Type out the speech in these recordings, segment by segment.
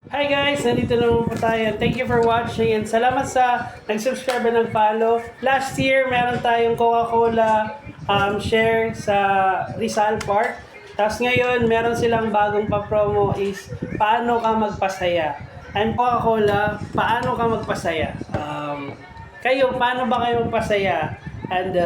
Hi guys! Nandito naman po tayo. Thank you for watching and salamat sa nag-subscribe and nag-follow. Last year, meron tayong Coca-Cola share sa Rizal Park. Tapos ngayon, meron silang bagong pa-promo is paano ka magpasaya. And Coca-Cola, paano ka magpasaya? Kayo, paano ba kayo magpasaya? And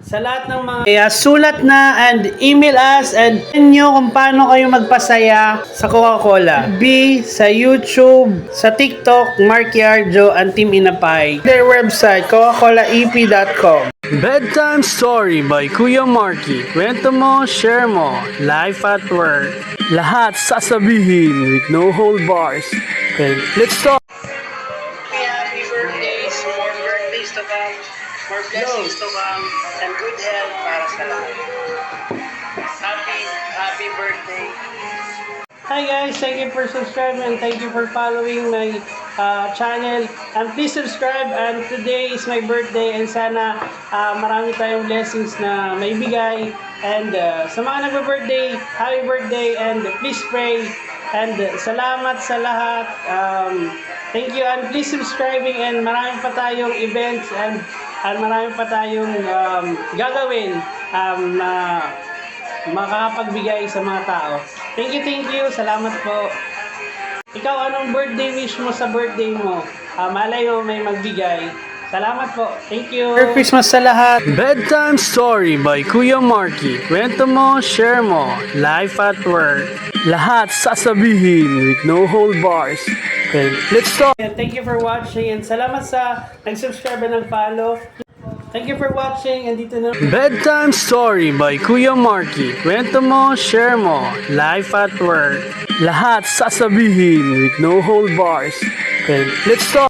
sa lahat ng mga kaya sulat na and email us and nyo kung paano kayo magpasaya sa Coca-Cola. B sa YouTube, sa TikTok, Mark Yarjo and Team Inapay. Their website, coca-colaep.com. Bedtime Story by Kuya Marky. Kwento mo, share mo. Life at work. Lahat sasabihin with no hold bars. Okay, let's start. Happy birthdays, more birthdays to come, more blessings to come, and good health para sa lahat. Happy birthday. Hi guys, thank you for subscribing and thank you for following my channel. And please subscribe, and today is my birthday and sana marami tayong blessings na may bigay. And sa mga nagbe-birthday, happy birthday and please pray. And salamat sa lahat. Thank you and please subscribing and marami pa tayong events and marami pa tayong gagawin na makakapagbigay sa mga tao. Thank you. Salamat po. Ikaw, anong birthday wish mo sa birthday mo? Malay mo may magbigay. Salamat po. Thank you. Merry Christmas sa lahat. Bedtime Story by Kuya Marky. Kwento mo, share mo. Life at work. Lahat sasabihin with no hold bars. Okay, let's start. Thank you for watching and salamat sa nag-subscribe and nag-follow. Thank you for watching and dito na Bedtime Story by Kuya Marky. Kwento mo, share mo. Life at work. Lahat sasabihin with no hold bars. Okay, let's start.